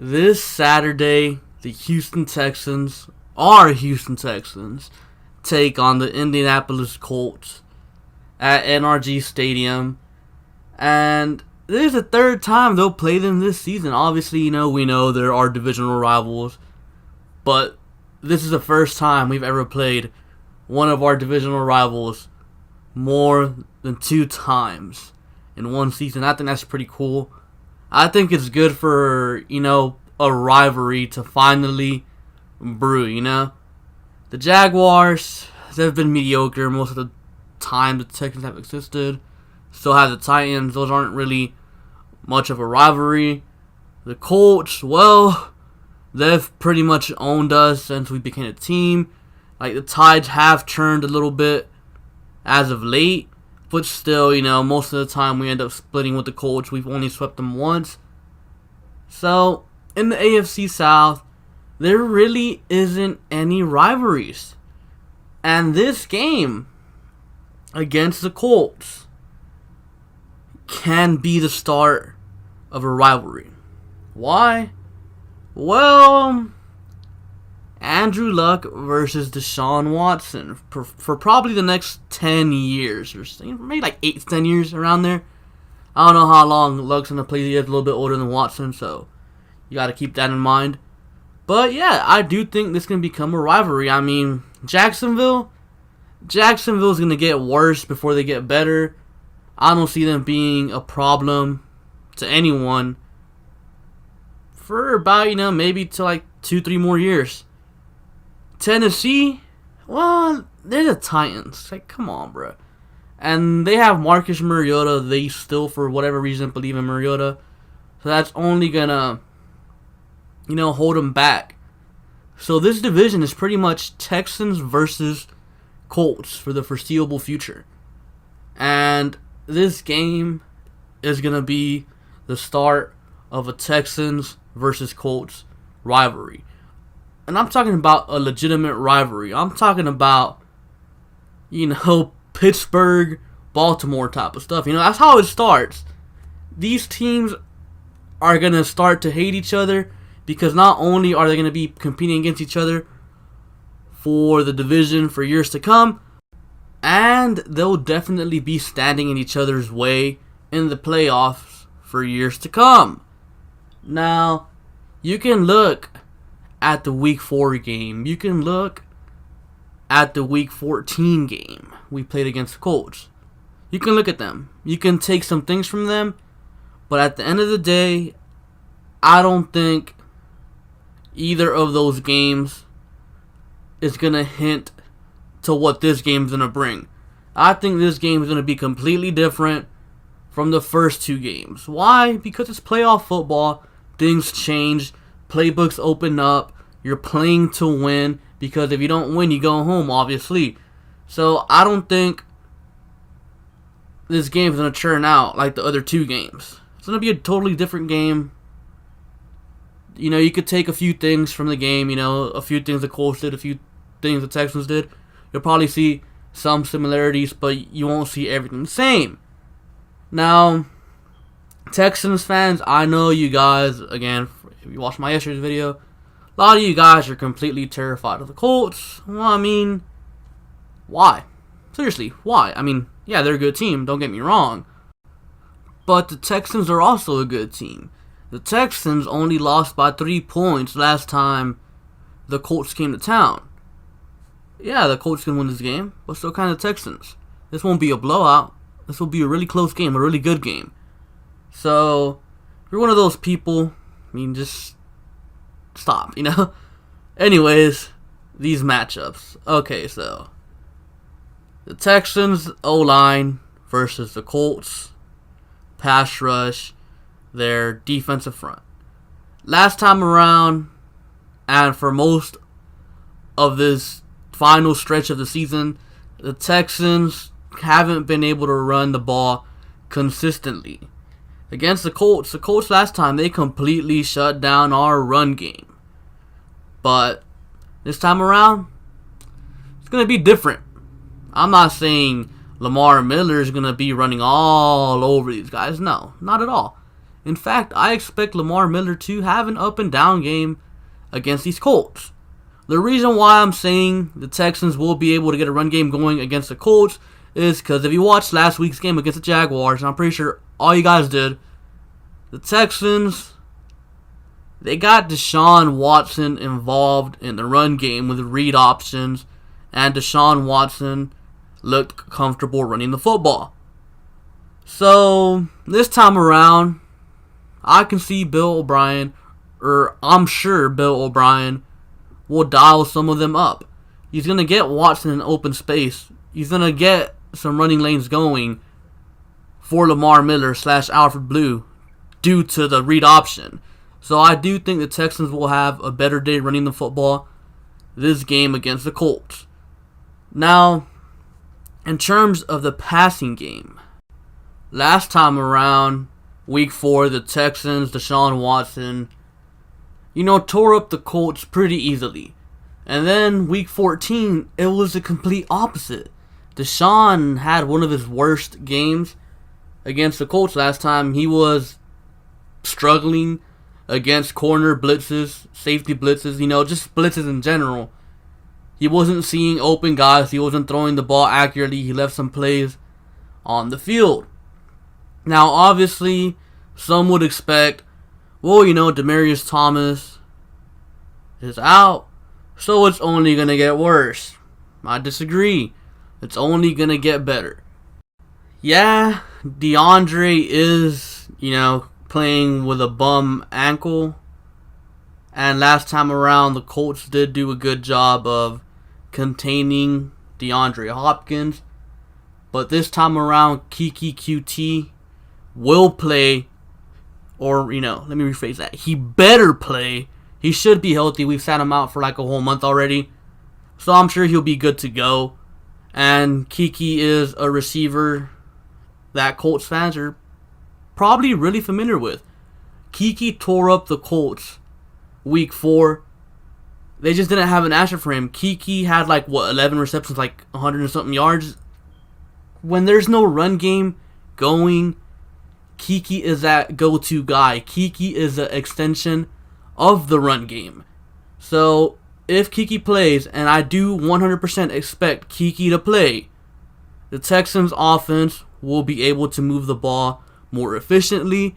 This Saturday, our Houston Texans, take on the Indianapolis Colts at NRG Stadium. And this is the third time they'll play them this season. Obviously, we know there are divisional rivals, but this is the first time we've ever played one of our divisional rivals more than 2 times in one season. I think that's pretty cool. I think it's good for, a rivalry to finally brew, The Jaguars, they've been mediocre most of the time the Texans have existed. So have the Titans. Those aren't really much of a rivalry. The Colts, well, they've pretty much owned us since we became a team. Like, the tides have turned a little bit as of late. But still, most of the time we end up splitting with the Colts. We've only swept them once. So, in the AFC South, there really isn't any rivalries. And this game against the Colts can be the start of a rivalry. Why? Well, Andrew Luck versus Deshaun Watson for probably the next 10 years, or maybe like 8 to 10 years, around there. I don't know how long Luck's going to play. He is a little bit older than Watson, so you got to keep that in mind. But yeah, I do think this can become a rivalry. I mean, Jacksonville's going to get worse before they get better. I don't see them being a problem to anyone for about, maybe to like 2-3 more years. Tennessee, well, they're the Titans. Like, come on, bro. And they have Marcus Mariota. They still, for whatever reason, believe in Mariota. So that's only gonna, hold them back. So this division is pretty much Texans versus Colts for the foreseeable future. And this game is gonna be the start of a Texans versus Colts rivalry. And I'm talking about a legitimate rivalry. I'm talking about, Pittsburgh, Baltimore type of stuff. That's how it starts. These teams are going to start to hate each other because not only are they going to be competing against each other for the division for years to come, and they'll definitely be standing in each other's way in the playoffs for years to come. Now, you can look at the Week 4 game. You can look at the Week 14 game we played against the Colts. You can look at them. You can take some things from them. But at the end of the day, I don't think either of those games is going to hint to what this game is going to bring. I think this game is going to be completely different from the first 2 games. Why? Because it's playoff football. Things change. Playbooks open up. You're playing to win, because if you don't win, you go home, obviously. So I don't think this game is going to turn out like the other 2 games. It's going to be a totally different game. You could take a few things from the game, a few things the Colts did, a few things the Texans did. You'll probably see some similarities, but you won't see everything the same. Now, Texans fans, I know you guys, again, if you watched my yesterday's video, a lot of you guys are completely terrified of the Colts. Well, I mean, why? Seriously, why? I mean, yeah, they're a good team, don't get me wrong. But the Texans are also a good team. The Texans only lost by 3 points last time the Colts came to town. Yeah, the Colts can win this game, but so can the Texans. This won't be a blowout. This will be a really close game, a really good game. So, if you're one of those people, just stop, Anyways, these matchups. Okay, so the Texans O-line versus the Colts pass rush, their defensive front. Last time around, and for most of this final stretch of the season, the Texans haven't been able to run the ball consistently. Against the Colts last time, they completely shut down our run game. But this time around, it's going to be different. I'm not saying Lamar Miller is going to be running all over these guys. No, not at all. In fact, I expect Lamar Miller to have an up and down game against these Colts. The reason why I'm saying the Texans will be able to get a run game going against the Colts is because if you watched last week's game against the Jaguars, and I'm pretty sure all you guys did, the Texans, they got Deshaun Watson involved in the run game with read options, and Deshaun Watson looked comfortable running the football. So, this time around, I can see Bill O'Brien, or I'm sure Bill O'Brien, will dial some of them up. He's going to get Watson in open space. He's going to get some running lanes going for Lamar Miller / Alfred Blue due to the read option. So I do think the Texans will have a better day running the football this game against the Colts. Now, in terms of the passing game, last time around, week 4, the Texans, Deshaun Watson, tore up the Colts pretty easily. And then week 14, it was the complete opposite. Deshaun had one of his worst games against the Colts last time. He was struggling against corner blitzes, safety blitzes, just blitzes in general. He wasn't seeing open guys. He wasn't throwing the ball accurately. He left some plays on the field. Now, obviously, some would expect, Demaryius Thomas is out, so it's only going to get worse. I disagree. It's only going to get better. Yeah, DeAndre is, playing with a bum ankle. And last time around, the Colts did do a good job of containing DeAndre Hopkins. But this time around, Kiki QT will play. Or, let me rephrase that. He better play. He should be healthy. We've sat him out for like a whole month already. So I'm sure he'll be good to go. And Kiki is a receiver that Colts fans are probably really familiar with. Kiki tore up the Colts week 4. They just didn't have an answer for him. Kiki had 11 receptions, 100 and something yards. When there's no run game going, Kiki is that go-to guy. Kiki is the extension of the run game. So, if Kiki plays, and I do 100% expect Kiki to play, the Texans' offense will be able to move the ball more efficiently.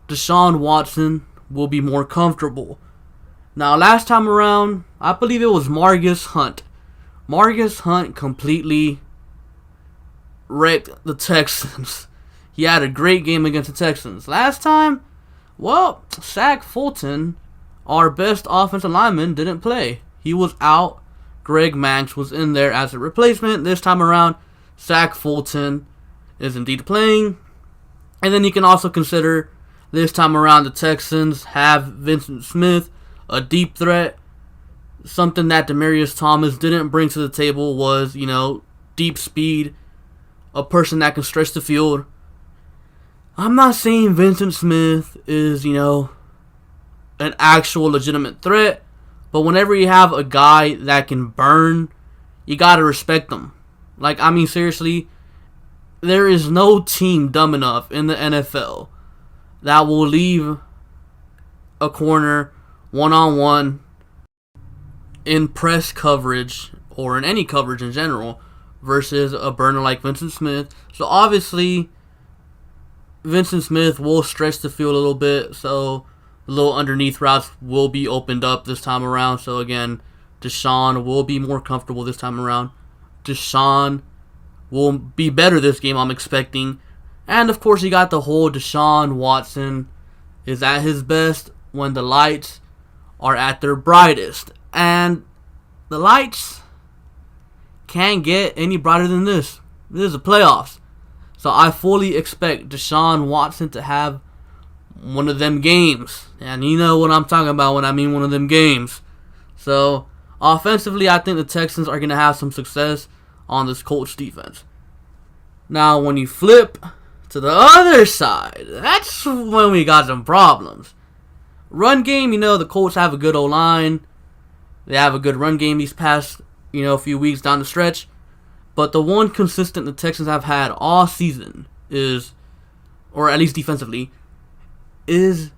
Deshaun Watson will be more comfortable. Now, last time around, I believe it was Margus Hunt. Margus Hunt completely wrecked the Texans. He had a great game against the Texans. Last time, Zach Fulton, our best offensive lineman, didn't play. He was out. Greg Manx was in there as a replacement. This time around, Zach Fulton is indeed playing. And then you can also consider this time around the Texans have Vincent Smith, a deep threat. Something that Demaryius Thomas didn't bring to the table was, deep speed, a person that can stretch the field. I'm not saying Vincent Smith is, an actual legitimate threat, but whenever you have a guy that can burn, you gotta respect them. Seriously, there is no team dumb enough in the NFL that will leave a corner one-on-one in press coverage, or in any coverage in general, versus a burner like Vincent Smith. So obviously, Vincent Smith will stretch the field a little bit, so the little underneath routes will be opened up this time around. So again, Deshaun will be more comfortable this time around. Deshaun will be better this game, I'm expecting. And of course, you got the whole Deshaun Watson is at his best when the lights are at their brightest. And the lights can't get any brighter than this. This is the playoffs. So I fully expect Deshaun Watson to have one of them games. And you know what I'm talking about when I mean one of them games. So offensively, I think the Texans are going to have some success on this Colts defense. Now, when you flip to the other side, that's when we got some problems. Run game, the Colts have a good O-line. They have a good run game these past, few weeks down the stretch. But the one consistent the Texans have had all season is, or at least defensively, is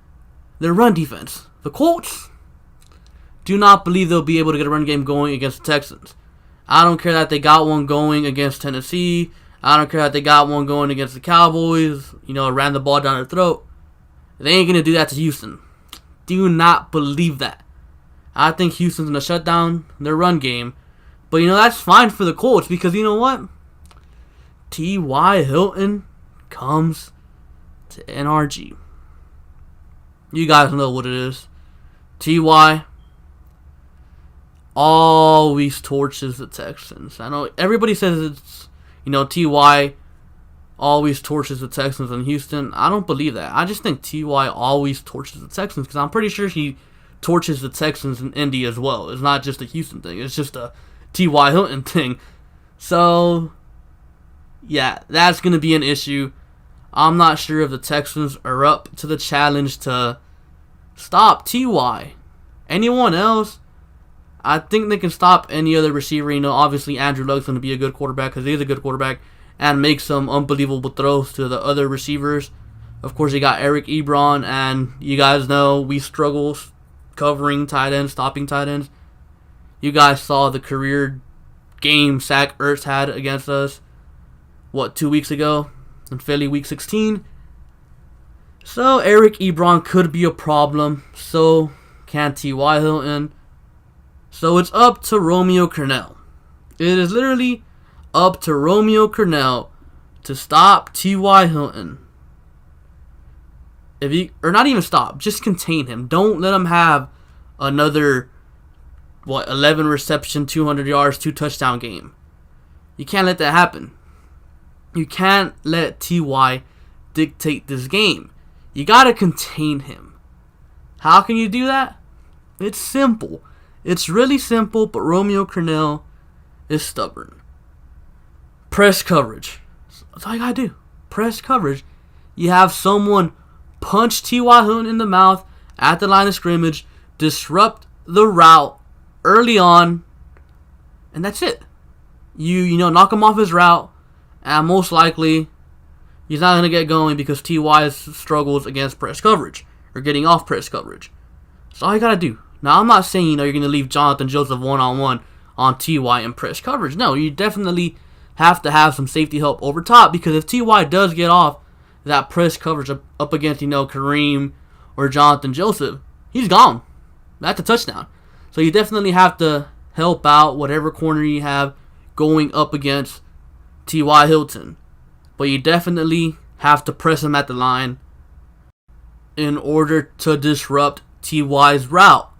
their run defense. The Colts do not believe they'll be able to get a run game going against the Texans. I don't care that they got one going against Tennessee. I don't care that they got one going against the Cowboys. Ran the ball down their throat. They ain't going to do that to Houston. Do not believe that. I think Houston's going to shut down their run game. But, that's fine for the Colts because you know what? T.Y. Hilton comes to NRG. You guys know what it is. T.Y. always torches the Texans. I know everybody says it's, T.Y. always torches the Texans in Houston. I don't believe that. I just think T.Y. always torches the Texans because I'm pretty sure he torches the Texans in Indy as well. It's not just a Houston thing. It's just a T.Y. Hilton thing. So, yeah, that's going to be an issue. I'm not sure if the Texans are up to the challenge to stop T.Y. Anyone else, I think they can stop any other receiver. Obviously Andrew Luck's going to be a good quarterback because he's a good quarterback and make some unbelievable throws to the other receivers. Of course, you got Eric Ebron, and you guys know we struggle covering tight ends, stopping tight ends. You guys saw the career game Zach Ertz had against us, 2 weeks ago in Philly Week 16. So Eric Ebron could be a problem. So can T.Y. Hilton. So it's up to Romeo Crennel. It is literally up to Romeo Crennel to stop T.Y. Hilton. Or not even stop, just contain him. Don't let him have another 11 reception, 200 yards, 2 touchdown game. You can't let that happen. You can't let T.Y. dictate this game. You gotta contain him. How can you do that? It's simple. It's really simple, but Romeo Crennel is stubborn. Press coverage. That's all you gotta do. Press coverage. You have someone punch T.Y. Hilton in the mouth at the line of scrimmage, disrupt the route early on, and that's it. You knock him off his route, and most likely he's not going to get going because T.Y. struggles against press coverage or getting off press coverage. That's all you got to do. Now, I'm not saying you're going to leave Jonathan Joseph one-on-one on T.Y. in press coverage. No, you definitely have to have some safety help over top because if T.Y. does get off that press coverage up against, Kareem or Jonathan Joseph, he's gone. That's a touchdown. So you definitely have to help out whatever corner you have going up against T.Y. Hilton. But you definitely have to press him at the line in order to disrupt T.Y.'s route.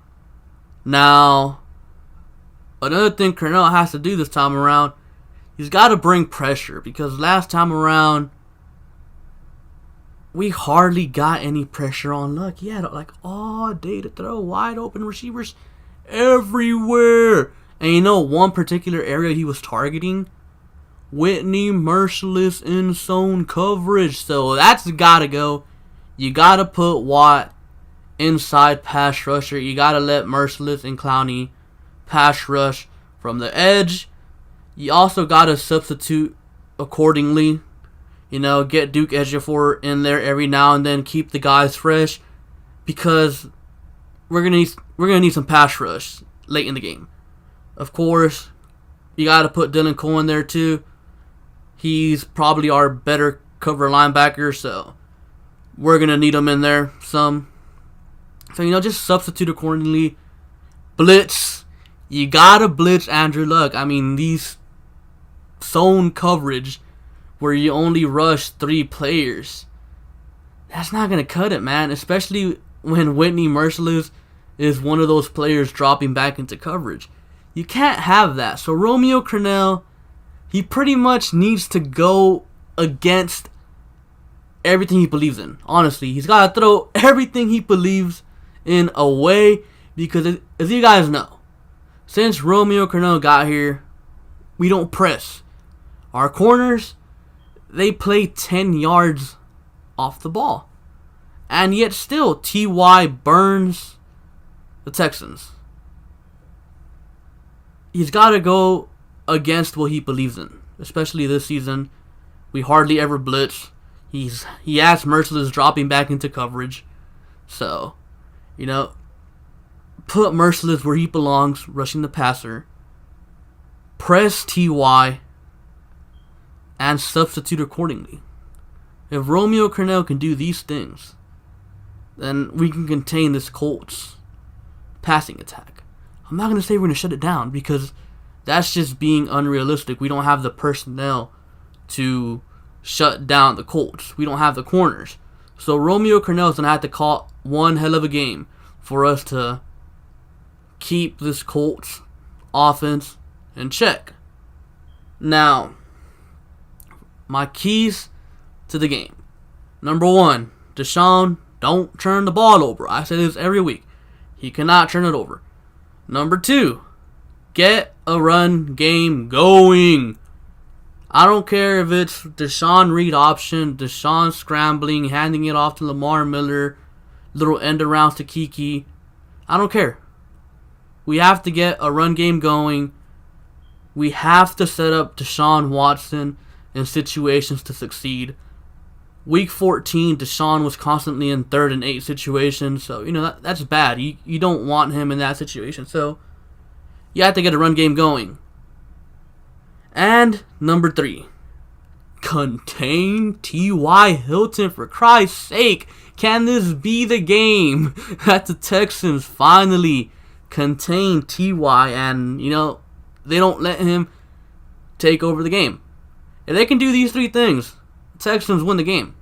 Now, another thing Crennel has to do this time around, he's got to bring pressure because last time around, we hardly got any pressure on Luck. He had all day to throw, wide open receivers everywhere. And one particular area he was targeting? Whitney Merciless in zone coverage. So that's gotta go. You gotta put Watt inside pass rusher. You gotta let Merciless and Clowney pass rush from the edge. You also gotta substitute accordingly. Get Duke Ejiofor in there every now and then. Keep the guys fresh because we're gonna need some pass rush late in the game. Of course, you gotta put Dylan Cole in there too. He's probably our better cover linebacker, so we're gonna need him in there some. So just substitute accordingly. Blitz. You gotta blitz Andrew Luck. I mean, these zone coverage where you only rush 3 players, that's not going to cut it, man. Especially when Whitney Merciless is one of those players dropping back into coverage. You can't have that. So Romeo Crennel, he pretty much needs to go against everything he believes in. Honestly, he's got to throw everything he believes in away because, as you guys know, since Romeo Crennel got here, we don't press. Our corners, they play 10 yards off the ball. And yet still, T.Y. burns the Texans. He's got to go against what he believes in. Especially this season. We hardly ever blitz. He has Merciless dropping back into coverage. So, put Merciless where he belongs, rushing the passer. Press T.Y. and substitute accordingly. If Romeo Crennel can do these things, then we can contain this Colts passing attack. I'm not going to say we're going to shut it down because that's just being unrealistic. We don't have the personnel to shut down the Colts. We don't have the corners. So Romeo Crennel is going to have to call one hell of a game for us to keep this Colts offense in check. Now, my keys to the game. Number one, Deshaun, don't turn the ball over. I say this every week. He cannot turn it over. Number two, get a run game going. I don't care if it's Deshaun read option, Deshaun scrambling, handing it off to Lamar Miller, little end arounds to Kiki. I don't care. We have to get a run game going. We have to set up Deshaun Watson in situations to succeed. Week 14, Deshaun was constantly in 3rd and 8 situations, so that's bad. You don't want him in that situation, so you have to get a run game going. And number 3, contain T.Y. Hilton, for Christ's sake. Can this be the game that the Texans finally contain T.Y. and, they don't let him take over the game? If they can do these 3 things, the Texans win the game.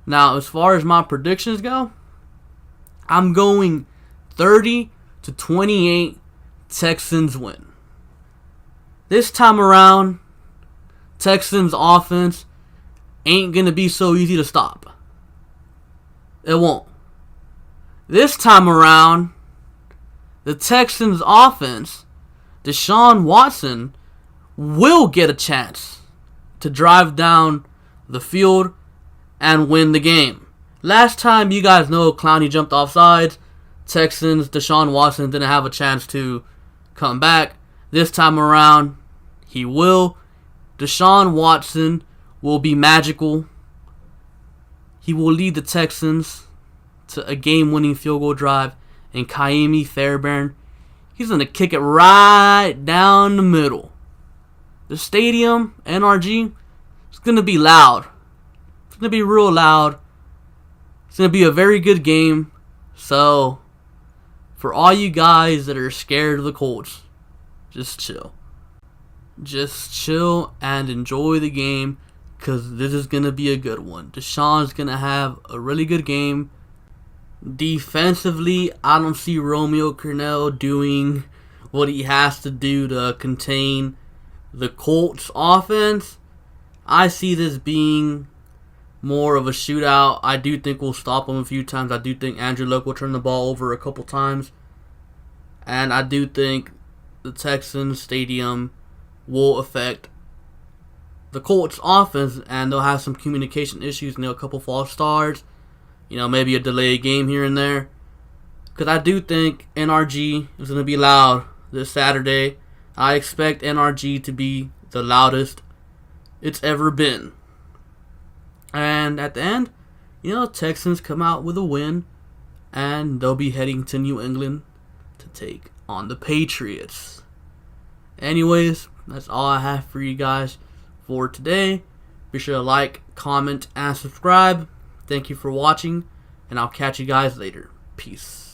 Now, as far as my predictions go, I'm going 30-28 Texans win. This time around, Texans offense ain't going to be so easy to stop. It won't. This time around, the Texans offense, Deshaun Watson, will get a chance to drive down the field and win the game. Last time, you guys know, Clowney jumped off sides. Texans, Deshaun Watson didn't have a chance to come back. This time around, he will. Deshaun Watson will be magical. He will lead the Texans to a game-winning field goal drive. And Kaimi Fairbairn, he's going to kick it right down the middle. The stadium, NRG, it's going to be loud. It's going to be real loud. It's going to be a very good game. So, for all you guys that are scared of the Colts, just chill. Just chill and enjoy the game, because this is going to be a good one. Deshaun's going to have a really good game. Defensively, I don't see Romeo Crennel doing what he has to do to contain the Colts offense. I see this being more of a shootout. I do think we'll stop him a few times. I do think Andrew Luck will turn the ball over a couple times. And I do think the Texans stadium will affect the Colts offense, and they'll have some communication issues, a couple false starts, maybe a delayed game here and there. Because I do think NRG is going to be loud this Saturday. I expect NRG to be the loudest it's ever been. And at the end, Texans come out with a win, and they'll be heading to New England to take on the Patriots. Anyways, that's all I have for you guys for today. Be sure to like, comment, and subscribe. Thank you for watching, and I'll catch you guys later. Peace.